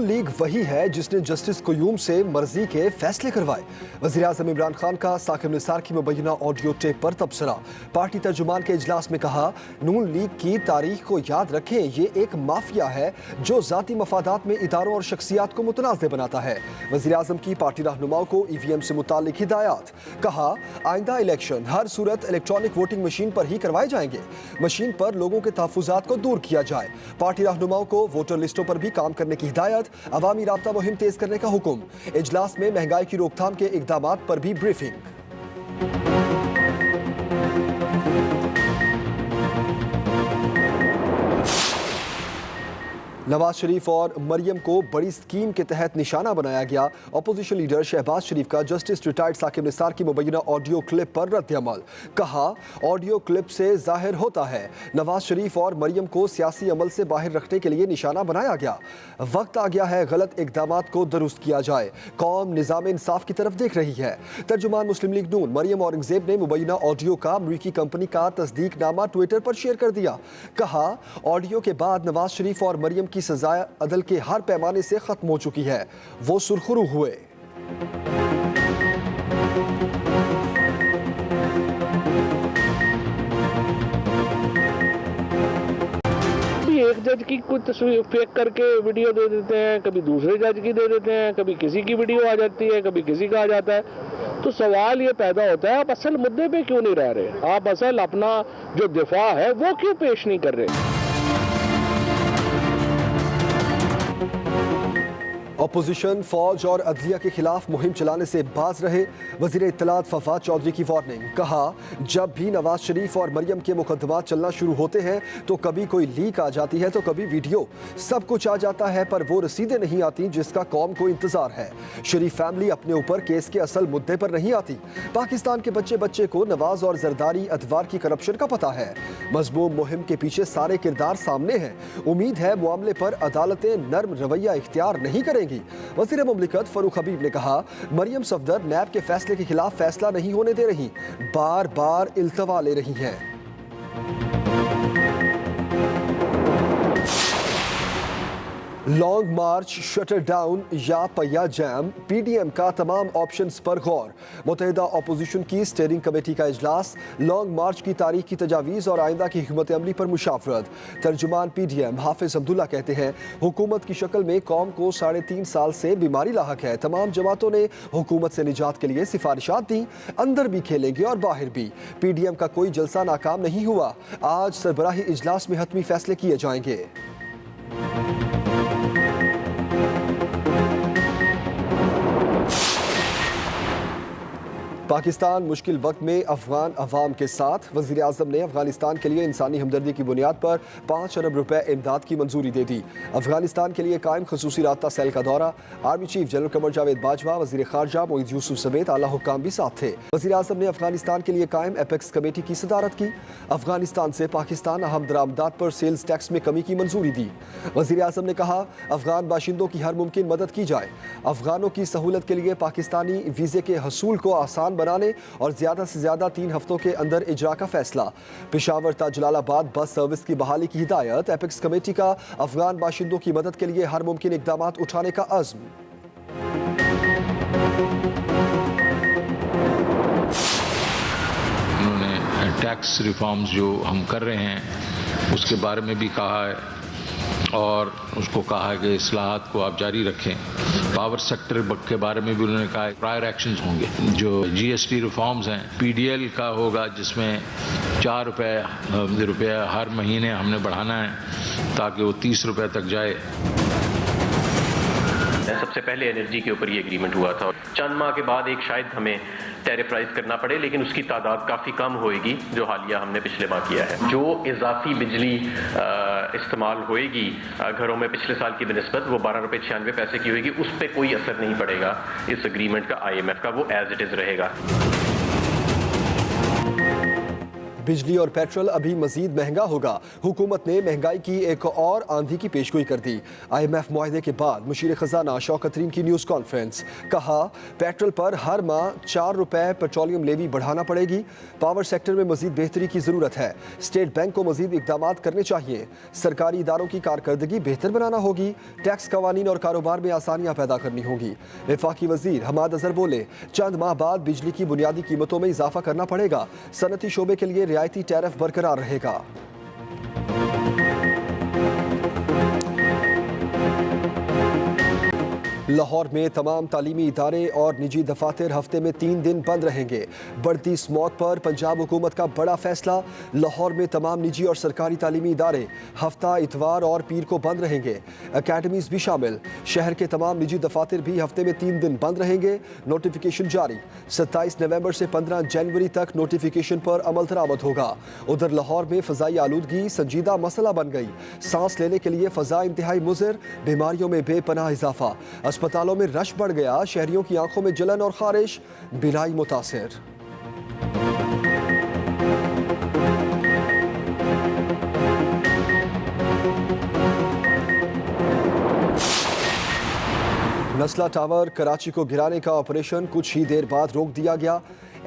League वही है जिसने जस्टिस क़य्यूम से मर्जी के फैसले करवाए। वज़ीर-ए-आज़म इमरान खान का साकिब निसार की मुबैना ऑडियो टेप पर तबसरा। पार्टी तर्जुमान के इजलास में कहा, नून लीग की तारीख को याद रखें, ये एक माफिया है जो ज़ाती मफादात में इदारों और शख्सियात को मुतनाज़ बनाता है। वज़ीर-ए-आज़म की पार्टी रहनुमाओं को EVM से मुतालिक हिदायत। कहा, आइंदा इलेक्शन हर सूरत इलेक्ट्रॉनिक वोटिंग मशीन पर ही करवाए जाएंगे। मशीन पर लोगों के तहफ़्फ़ुज़ात को दूर किया जाए। पार्टी रहनुमाओं को वोटर लिस्टों पर भी काम करने की हिदायत। अवामी राब्ता मुहिम तेज करने का हुक्म। इजलास में महंगाई की रोकथाम के इक़दामात पर भी ब्रीफिंग। नवाज शरीफ और मरियम को बड़ी स्कीम के तहत निशाना बनाया गया। अपोजिशन लीडर शहबाज शरीफ का जस्टिस रिटायर्ड साकिब निसार की मुबैना ऑडियो क्लिप पर रद्द-ए-अमल। कहा, ऑडियो क्लिप से जाहिर होता है नवाज शरीफ और मरियम को सियासी अमल से बाहर रखने के लिए निशाना बनाया गया। वक्त आ गया है गलत इकदामात को दुरुस्त किया जाए। कौम निज़ाम इंसाफ की तरफ देख रही है। तर्जुमान मुस्लिम लीग नून मरियम औरंगजेब ने मुबैना ऑडियो का अमरीकी कंपनी का तस्दीकनामा ट्विटर पर शेयर कर दिया। कहा, ऑडियो के बाद नवाज शरीफ और मरियम की सजा अदल के हर पैमाने से खत्म हो चुकी है। वो सुरखरू हुए। एक जज की कुछ तस्वीर फेक करके वीडियो दे देते हैं, कभी दूसरे जज की दे देते हैं, कभी किसी की वीडियो आ जाती है, कभी किसी का आ जाता है। तो सवाल ये पैदा होता है, आप असल मुद्दे पे क्यों नहीं रह रहे? आप असल अपना जो दिफा है वो क्यों पेश नहीं कर रहे? अपोजिशन फौज और अदलिया के खिलाफ मुहिम चलाने से बाज रहे। वजीर इत्तलात फवाद चौधरी की वार्निंग। कहा, जब भी नवाज शरीफ और मरियम के मुकदमात चलना शुरू होते हैं तो कभी कोई लीक आ जाती है तो कभी वीडियो, सब कुछ आ जाता है पर वो रसीदें नहीं आती जिसका कौम को इंतजार है। शरीफ फैमिली अपने ऊपर केस के असल मुद्दे पर नहीं आती। पाकिस्तान के बच्चे बच्चे को नवाज और जरदारी अदवार की करप्शन का पता है। मजमूम मुहिम के पीछे सारे किरदार सामने हैं। उम्मीद है मामले पर अदालतें नर्म रवैया इख्तियार नहीं करेंगी। वज़ीर मुमलिकत फरूख हबीब ने कहा, मरियम सफदर नैब के फैसले के खिलाफ फैसला नहीं होने दे रही, बार बार इल्तवा ले रही हैं। लॉन्ग मार्च, शटर डाउन या पहिया जैम, PDM का तमाम ऑप्शंस पर गौर। मुत्तहिदा अपोजिशन की स्टीयरिंग कमेटी का इजलास। लॉन्ग मार्च की तारीख की तजावीज़ और आइंदा की हिकमत अमली पर मुशावरत। तर्जुमान PDM हाफिज अब्दुल्ला कहते हैं, हुकूमत की शक्ल में कौम को 3.5 साल से बीमारी लाहक है। तमाम जमातों ने हुकूमत से निजात के लिए सिफारिशात दी, अंदर भी खेलेंगे और बाहर भी। PDM का कोई जलसा नाकाम नहीं हुआ। आज सरबराही इजलास में हतमी फैसले किए जाएंगे। पाकिस्तान मुश्किल वक्त में अफगान अवाम के साथ। वज़ीर आज़म ने अफगानिस्तान के लिए इंसानी हमदर्दी की बुनियाद पर 5 अरब रुपए इमदाद की मंजूरी दे दी। अफगानिस्तान के लिए कायम खसूसी राब्ता सेल का दौरा। Army chief general Qamar Javed Bajwa, वज़ीर ख़ारजा मोईद यूसुफ समेत आला हुक्काम भी साथ थे। वज़ीर आज़म ने अफगानिस्तान के लिए कायम एपेक्स कमेटी की सदारत की। अफगानिस्तान से पाकिस्तान अहम दरामदात पर सेल्स टैक्स में कमी की मंजूरी दी। वज़ीर आज़म ने कहा, अफगान बाशिंदों की हर मुमकिन मदद की जाए। अफगानों की सहूलत के लिए पाकिस्तानी वीज़े के हसूल को आसान बनाने और ज्यादा से ज्यादा 3 हफ्तों के अंदर इजरा का फैसला। पेशावर ता जलालाबाद बस सर्विस की बहाली की हिदायत। एपेक्स कमेटी का अफगान बाशिंदों की मदद के लिए हर मुमकिन इक़दामात उठाने का अज़्म। उन्होंने टैक्स रिफॉर्म्स जो हम कर रहे हैं उसके बारे में भी कहा है और उसको कहा है कि इस्लाहात को आप जारी रखें। पावर सेक्टर के बारे में भी उन्होंने कहा है प्रायर एक्शंस होंगे। जो GST रिफॉर्म्स हैं, PDL का होगा जिसमें 4 रुपये हर महीने हमने बढ़ाना है ताकि वो 30 रुपये तक जाए। सबसे पहले एनर्जी के ऊपर ये एग्रीमेंट हुआ था। चंद माह के बाद एक शायद हमें टैरिफ राइज करना पड़े, लेकिन उसकी तादाद काफ़ी कम होएगी जो हालिया हमने पिछले माह किया है। जो इजाफी बिजली इस्तेमाल होएगी घरों में पिछले साल की बनिस्बत वो 12 रुपये 96 पैसे की होएगी। उस पर कोई असर नहीं पड़ेगा इस एग्रीमेंट का, IMF का, वो एज इट इज़ रहेगा। बिजली और पेट्रोल अभी मजीद महंगा होगा। हुकूमत ने महंगाई की एक और आंधी की पेशगोई कर दी। IMF मुआहदे के बाद मुशीर खजाना शौकत तरीन की न्यूज़ कॉन्फ्रेंस। कहा पेट्रोल पर हर माह 4 रुपए पेट्रोलियम लेवी बढ़ाना पड़ेगी। पावर सेक्टर में मजीद बेहतरी की ज़रूरत है। स्टेट बैंक को मजीद इकदाम करने चाहिए। सरकारी इदारों की कारकर्दगी बेहतर बनाना होगी। टैक्स कवानीन और कारोबार में आसानियाँ पैदा करनी होगी। वफाकी वजीर हमाद अजहर बोले चंद माह बाद बिजली की बुनियादी कीमतों में इजाफा करना पड़ेगा। सनती शोबे के लिए रियायती टैरिफ बरकरार रहेगा। लाहौर में तमाम तालीमी इदारे और निजी दफातर हफ्ते में 3 दिन बंद रहेंगे। बढ़ती स्मॉग पर पंजाब हुकूमत का बड़ा फैसला। लाहौर में तमाम निजी और सरकारी तालीमी इदारे हफ्ता इतवार और पीर को बंद रहेंगे। अकेडमीज भी शामिल। शहर के तमाम निजी दफातर भी हफ्ते में 3 दिन बंद रहेंगे। नोटिफिकेशन जारी। 27 नवंबर से 15 जनवरी तक नोटिफिकेशन पर अमल दरामद होगा। उधर लाहौर में फ़ज़ाई आलूदगी संजीदा मसला बन गई। सांस लेने के लिए फ़ज़ा इंतहाई मुज़र। बीमारियों में बेपनाह इजाफा। अस्पतालों में रश बढ़ गया। शहरियों की आंखों में जलन और खारिश। बिलाई मुतासिर। नस्ला टावर कराची को गिराने का ऑपरेशन कुछ ही देर बाद रोक दिया गया।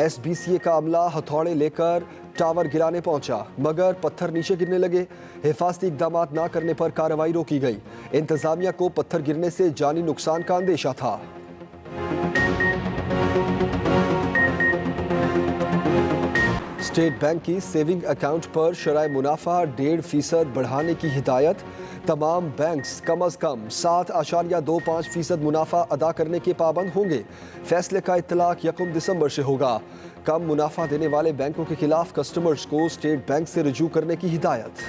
SBCA का अमला हथौड़े लेकर टावर गिराने पहुंचा, मगर पत्थर नीचे गिरने लगे। हिफाजती इकदाम ना करने पर कार्रवाई रोकी गई। इंतजामिया को पत्थर गिरने से जानी नुकसान का अंदेशा था। स्टेट बैंक की सेविंग अकाउंट पर शराय मुनाफा 1.5% बढ़ाने की हिदायत। तमाम बैंक्स कम अज कम 7.25% मुनाफा अदा करने के पाबंद होंगे। फैसले का इत्तलाक 1 दिसंबर से होगा। कम मुनाफा देने वाले बैंकों के खिलाफ कस्टमर्स को स्टेट बैंक से रुजू करने की हिदायत।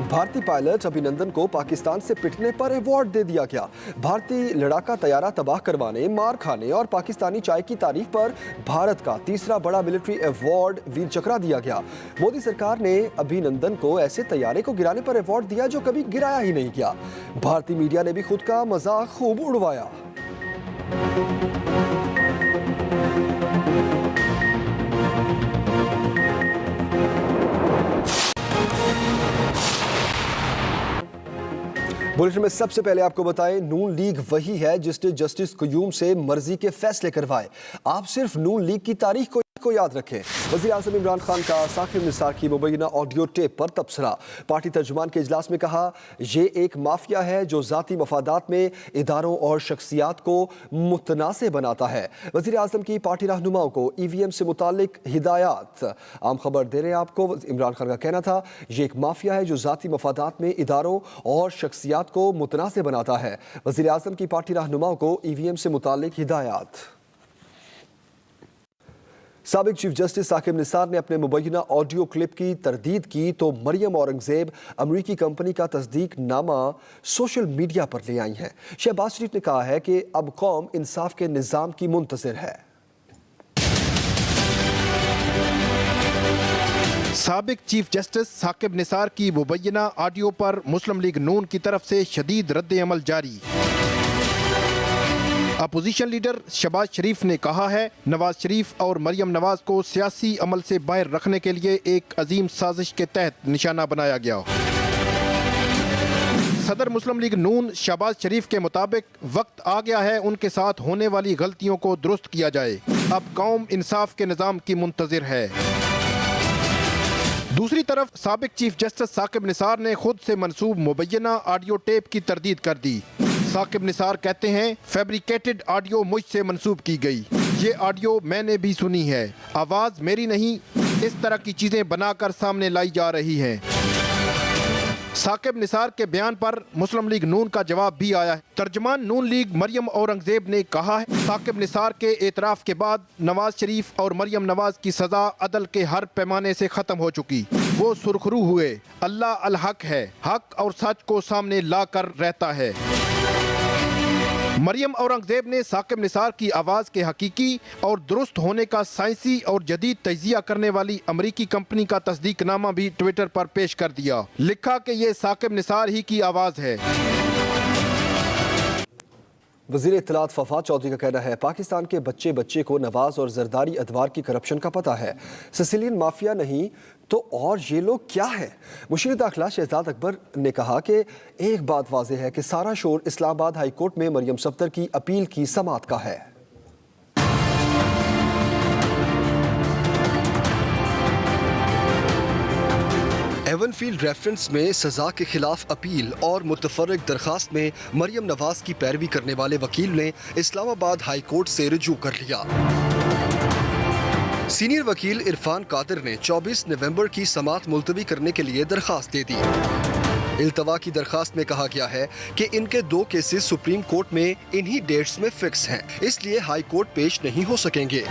भारतीय पायलट अभिनंदन को पाकिस्तान से पिटने पर अवार्ड दे दिया गया। भारतीय लड़ाका तैयारा तबाह करवाने, मार खाने और पाकिस्तानी चाय की तारीफ पर भारत का तीसरा बड़ा मिलिट्री अवार्ड वीर चक्रा दिया गया। मोदी सरकार ने अभिनंदन को ऐसे तैयारे को गिराने पर अवार्ड दिया जो कभी गिराया ही नहीं गया। भारतीय मीडिया ने भी खुद का मजाक खूब उड़वाया। बुलेटिन में सबसे पहले आपको बताएं, नून लीग वही है जिसने जस्टिस क्यूम से मर्जी के फैसले करवाए। आप सिर्फ नून लीग की तारीख को याद रखें। वज़ीर आज़म इमरान खान का साकिब निसार की मुबैना ऑडियो टेप पर तबसरा। पार्टी तर्जुमान के इजलास में कहा, ये एक माफिया है जो ज़ाती मफादात में इदारों और शख्सियात को मुतनासे बनाता है। वज़ीर आज़म की पार्टी रहनुमाओं को EVM से मुतालिक हिदायत। आम खबर दे रहे हैं आपको। इमरान खान का कहना था, ये एक माफिया है जो ज़ाती मफादात में इदारों और शख्सियात को मुतनासे बनाता है। वज़ीर आज़म की पार्टी रहनुमाओं को EVM से मुतालिक हिदायत। साबिक चीफ जस्टिस साकिब निसार ने अपने मुबैना ऑडियो क्लिप की तरदीद की तो मरियम औरंगजेब अमरीकी कंपनी का तस्दीक नामा सोशल मीडिया पर ले आई हैं। शहबाज शरीफ ने कहा है कि अब कौम इंसाफ के निज़ाम की मुंतज़िर है। साबिक चीफ जस्टिस साकिब निसार की मुबैना ऑडियो पर मुस्लिम लीग नून की तरफ से शदीद रद्द अमल जारी। अपोजिशन लीडर शहबाज शरीफ ने कहा है, नवाज शरीफ और मरियम नवाज को सियासी अमल से बाहर रखने के लिए एक अजीम साजिश के तहत निशाना बनाया गया। सदर मुस्लिम लीग नून शहबाज शरीफ के मुताबिक वक्त आ गया है उनके साथ होने वाली गलतियों को दुरुस्त किया जाए। अब कौम इंसाफ के निज़ाम की मुंतज़िर है। दूसरी तरफ साबिक चीफ जस्टिस साकिब निसार ने खुद से मंसूब मुबैना ऑडियो टेप की तरदीद कर दी। साकिब निसार कहते हैं, फैब्रिकेटेड ऑडियो मुझसे मंसूब की गई। ये ऑडियो मैंने भी सुनी है। आवाज़ मेरी नहीं, इस तरह की चीज़ें बनाकर सामने लाई जा रही हैं। साकिब निसार के बयान पर मुस्लिम लीग नून का जवाब भी आया है। तर्जमान नून लीग मरियम औरंगजेब ने कहा है, साकिब निसार के एतराफ़ के बाद नवाज शरीफ और मरियम नवाज की सज़ा अदल के हर पैमाने से ख़त्म हो चुकी। वो सुरखरू हुए। अल्लाह अल हक है, हक और सच को सामने ला कर रहता है। मरियम औरंगजेब ने साकिब निसार की आवाज़ के हकीकी और दुरुस्त होने का साइंसी और जदीद तजिया करने वाली अमरीकी कंपनी का तस्दीकनामा भी ट्विटर पर पेश कर दिया। लिखा कि ये साकिब निसार ही की आवाज़ है। वज़ीर इत्तलात फवाद चौधरी का कहना है पाकिस्तान के बच्चे बच्चे को नवाज और जरदारी अदवार की करप्शन का पता है। सिसिलियन माफिया नहीं तो और ये लोग क्या है। मुशीर दाखिला शहजाद अकबर ने कहा कि एक बात वाज़ेह है कि सारा शोर इस्लामाबाद हाई कोर्ट में मरियम सफदर की अपील की समाअत का है। एवनफील्ड रेफरेंस में सजा के खिलाफ अपील और मुतफर्रिक दरखास्त में मरियम नवाज की पैरवी करने वाले वकील ने इस्लामाबाद हाई कोर्ट से रुजू कर लिया। सीनियर वकील इरफान कादिर ने 24 नवंबर की समाअत मुलतवी करने के लिए दरखास्त दे दी। इल्तवा की दरखास्त में कहा गया है कि इनके 2 केसेस सुप्रीम कोर्ट में इन्हीं डेट्स में फिक्स हैं, इसलिए हाई कोर्ट पेश नहीं हो सकेंगे।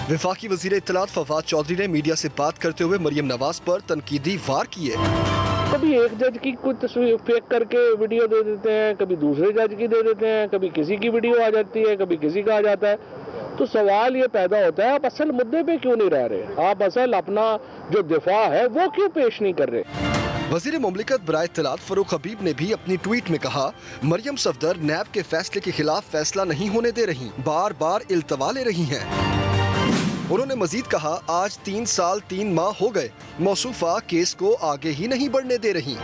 वफाकी वज़ीर इत्तलात फवाद चौधरी ने मीडिया से बात करते हुए मरियम नवाज पर तनकीदी वार किए। कभी एक जज की कोई तस्वीर फेक करके वीडियो दे देते हैं, कभी दूसरे जज की दे देते हैं, कभी किसी की वीडियो आ जाती है, कभी किसी का आ जाता है। तो सवाल ये पैदा होता है आप असल मुद्दे पे क्यों नहीं रह रहे, आप असल अपना जो दिफा है वो क्यों पेश नहीं कर रहे। वज़ीर मुमलिकत बराए इत्तलात फरूख हबीब ने भी अपनी ट्वीट में कहा मरियम सफदर नैब के फैसले के खिलाफ फैसला नहीं होने दे रही, बार बार इल्तवा ले रही हैं। उन्होंने मजीद कहा आज 3 साल 3 माह हो गए, मौसूफा केस को आगे ही नहीं बढ़ने दे रही।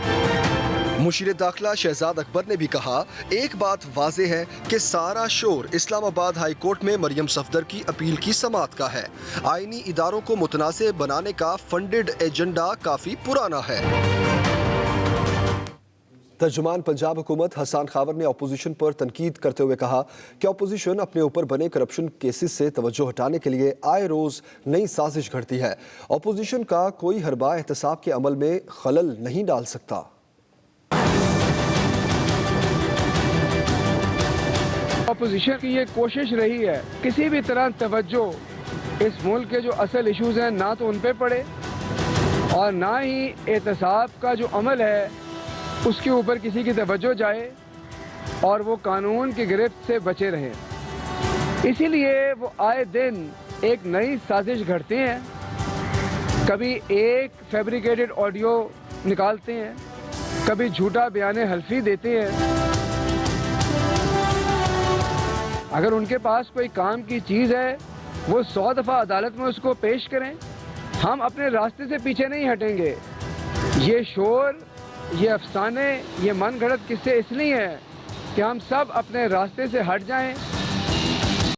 मुशीर दाखिला शहजाद अकबर ने भी कहा एक बात वाज़ेह है कि सारा शोर इस्लामाबाद हाई कोर्ट में मरियम सफदर की अपील की समाअत का है। आईनी इदारों को मुतनासिब बनाने का फंडेड एजेंडा काफी पुराना है। तर्जुमान पंजाब हुकूमत हसन खावर ने अपोजिशन पर तनकीद करते हुए कहा कि अपोजिशन अपने ऊपर बने करप्शन केसेस से तवज्जो हटाने के लिए आए रोज नई साजिश घड़ती है। अपोजिशन का कोई हरबा एहतसाब के अमल में खलल नहीं डाल सकता। अपोजिशन की ये कोशिश रही है किसी भी तरह तवज्जो इस मुल्क के जो असल इश्यूज हैं ना तो उन पे पड़े और ना ही एहतसाब का जो अमल है उसके ऊपर किसी की तवज्जो जाए और वो कानून की गिरफ्त से बचे रहें। इसीलिए वो आए दिन एक नई साजिश घड़ते हैं। कभी एक फैब्रिकेटेड ऑडियो निकालते हैं, कभी झूठा बयान हल्फी देते हैं। अगर उनके पास कोई काम की चीज़ है वो 100 दफ़ा अदालत में उसको पेश करें। हम अपने रास्ते से पीछे नहीं हटेंगे। ये शोर, ये अफसाने, ये मन गढ़ंत किस्से इसलिए हैं कि हम सब अपने रास्ते से हट जाएं